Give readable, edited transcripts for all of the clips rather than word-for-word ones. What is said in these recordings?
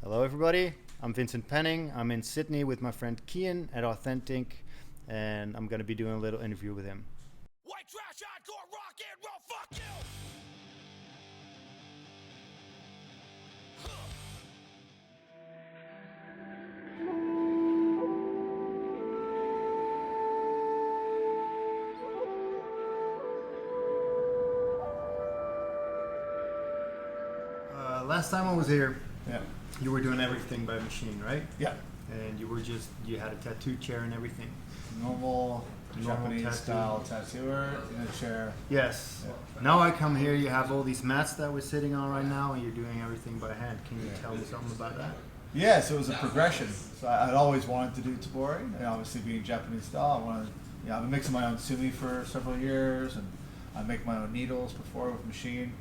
Hello everybody, I'm Vincent Penning. I'm in Sydney with my friend Kian at Authentink, and I'm going to be doing a little interview with him. White trash, hardcore, rock and roll, fuck you! Last time I was here, Yeah. you were doing everything by machine, right? Yeah. And you had a tattoo chair and everything. Normal Japanese tattoo. style tattooer in a chair. Yes. Yeah. Now I come here, you have all these mats that we're sitting on right now, and you're doing everything by hand. Can you tell me something about that? Yeah, so it was a progression. So I'd always wanted to do tabori, and obviously being Japanese style, I wanted. I've been mixing my own sumi for several years, and I make my own needles before with machine.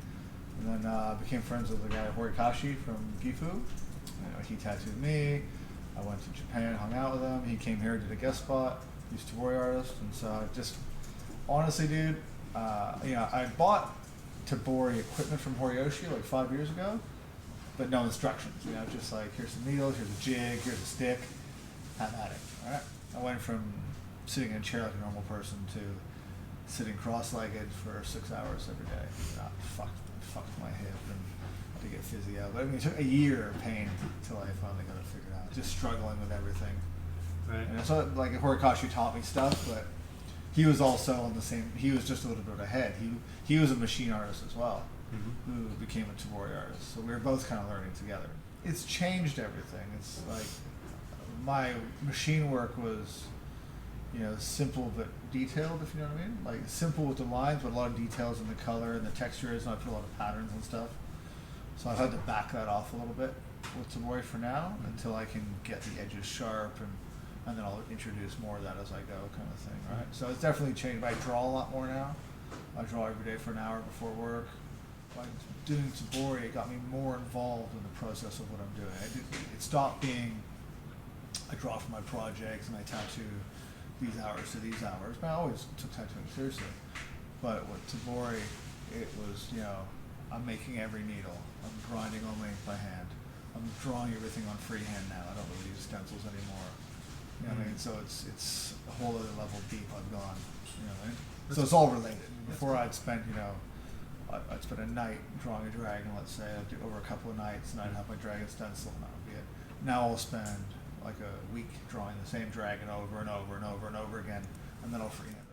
And then I became friends with the guy Horikashi from Gifu. He tattooed me. I went to Japan, hung out with him. He came here, did a guest spot. He's a tabori artist, and so I just honestly, dude, I bought tabori equipment from Horiyoshi like 5 years ago, but no instructions. Just like here's some needles, here's a jig, here's a stick. Have at it. All right. I went from sitting in a chair like a normal person to sitting cross-legged for 6 hours every day. Fucked my hip and had to get physio. But I mean, it took a year of pain until I finally got it figured out. Just struggling with everything. Right. And so, like, Horikashi taught me stuff, but he was also on the same. He was just a little bit ahead. He was a machine artist as well, who became a tabori artist. So we were both kind of learning together. It's changed everything. It's like my machine work was, simple but detailed, if you know what I mean. Like simple with the lines, but a lot of details in the color and the textures, and I put a lot of patterns and stuff. So I've had to back that off a little bit with tabori for now until I can get the edges sharp, and then I'll introduce more of that as I go, kind of thing, right? So it's definitely changed. I draw a lot more now. I draw every day for an hour before work. By doing tabori, it got me more involved in the process of what I'm doing. It stopped being I draw for my projects and I tattoo these hours to these hours. But I always took tattooing seriously. But with tabori, it was, I'm making every needle. I'm grinding only by hand. I'm drawing everything on freehand now. I don't really use stencils anymore. You know what I mean? So it's a whole other level deep I've gone. You know what I mean? So it's all related. Before I'd spend, I'd spend a night drawing a dragon, let's say. I'd do over a couple of nights, and I'd have my dragon stencil, and that would be it. Now I'll spend like a week drawing the same dragon over and over and over and over again, and then I'll freehand it.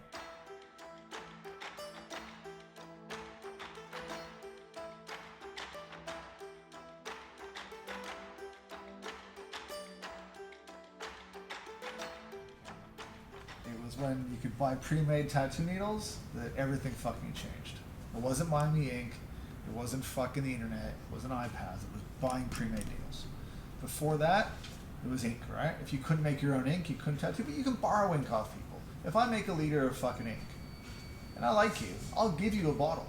It was when you could buy pre-made tattoo needles that everything fucking changed. It wasn't buying the ink, it wasn't fucking the internet, it wasn't iPads, it was buying pre-made needles. Before that, it was ink, right? If you couldn't make your own ink, you couldn't tattoo, but you can borrow ink off people. If I make a liter of fucking ink, and I like you, I'll give you a bottle,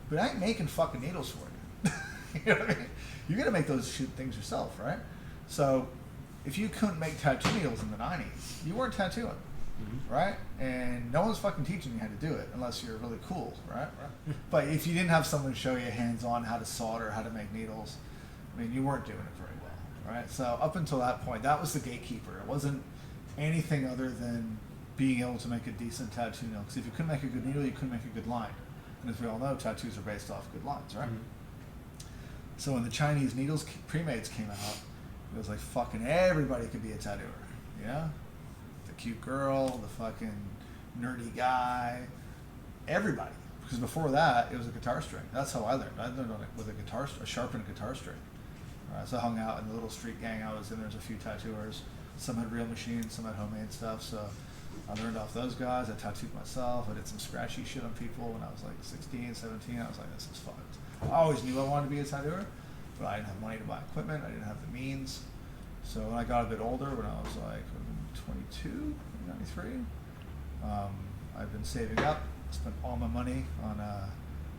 but I ain't making fucking needles for you. You know what I mean? You're gonna make those things yourself, right? So, if you couldn't make tattoo needles in the 90s, you weren't tattooing. Right? And no one's fucking teaching you how to do it unless you're really cool, right? But if you didn't have someone show you hands-on how to solder, how to make needles, I mean, you weren't doing it very well, right? So up until that point, that was the gatekeeper. It wasn't anything other than being able to make a decent tattoo needle. Because if you couldn't make a good needle, you couldn't make a good line. And as we all know, tattoos are based off good lines, right? So when the Chinese needles pre-mades came out, it was like fucking everybody could be a tattooer, yeah? Cute girl, the fucking nerdy guy, everybody. Because before that, it was a guitar string. That's how I learned. I learned on it with a sharpened guitar string. So I hung out in the little street gang I was in. There's a few tattooers. Some had real machines, some had homemade stuff. So I learned off those guys. I tattooed myself. I did some scratchy shit on people when I was like 16, 17. I was like, this is fun. I always knew I wanted to be a tattooer, but I didn't have money to buy equipment. I didn't have the means. So when I got a bit older, when I was like 22, 93, I've been saving up, spent all my money on a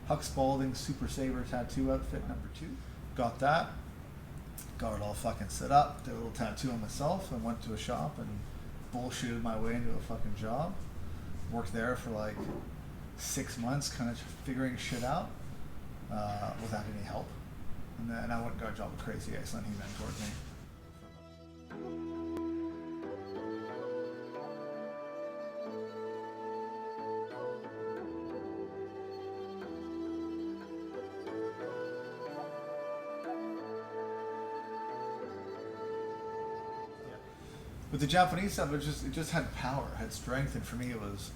Huck Spalding Super Saver tattoo outfit #2. Got that, got it all fucking set up, did a little tattoo on myself, and went to a shop and bullshitted my way into a fucking job. Worked there for like 6 months, kind of figuring shit out without any help. And then I went and got a job with Crazy Iceland. He mentored me. With the Japanese stuff, it just had power, it had strength, and for me it was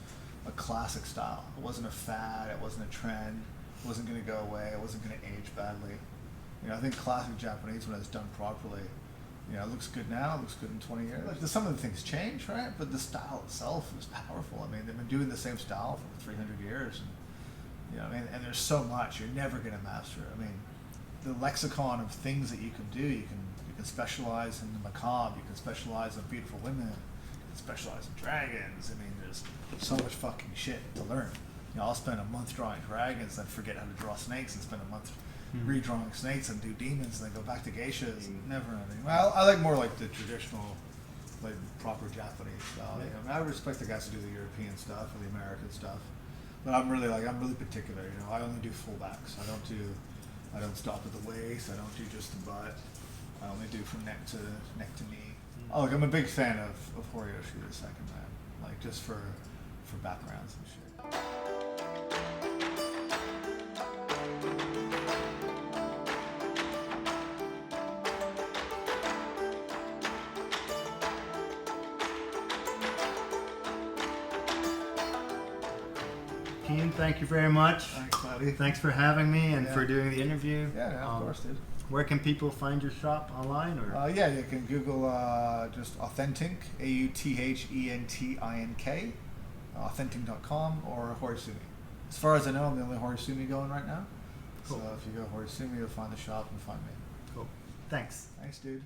a classic style. It wasn't a fad, it wasn't a trend, it wasn't going to go away, it wasn't going to age badly. You know, I think classic Japanese, when it's done properly, you know, it looks good now, it looks good in 20 years. Like, some of the things change, right? But the style itself is powerful. I mean, they've been doing the same style for 300 years, and you know, and there's so much you're never going to master it. I mean, the lexicon of things that you can do, you can specialize in the macabre, you can specialize in beautiful women, you can specialize in dragons. I mean, there's so much fucking shit to learn. You know, I'll spend a month drawing dragons, then forget how to draw snakes, and spend a month redrawing snakes, and do demons, and then go back to geishas. Never ending. Well, I like more like the traditional, like proper Japanese style. You know, I mean, I respect the guys who do the European stuff or the American stuff, but I'm really particular. You know, I only do fullbacks. I don't stop at the waist. I don't do just the butt. I only do from neck to knee. Oh, look, I'm a big fan of Horisumi the second, man. Like, just for backgrounds and shit. Kian, thank you very much. Thanks, buddy. Thanks for having me and for doing the interview. Yeah, of course, dude. Where can people find your shop online? Or Yeah, you can Google just Authentink, AUTHENTINK, Authentink.com, or Horisumi. As far as I know, I'm the only Horisumi going right now. Cool. So if you go Horisumi, you'll find the shop and find me. Cool. Thanks. Thanks, dude.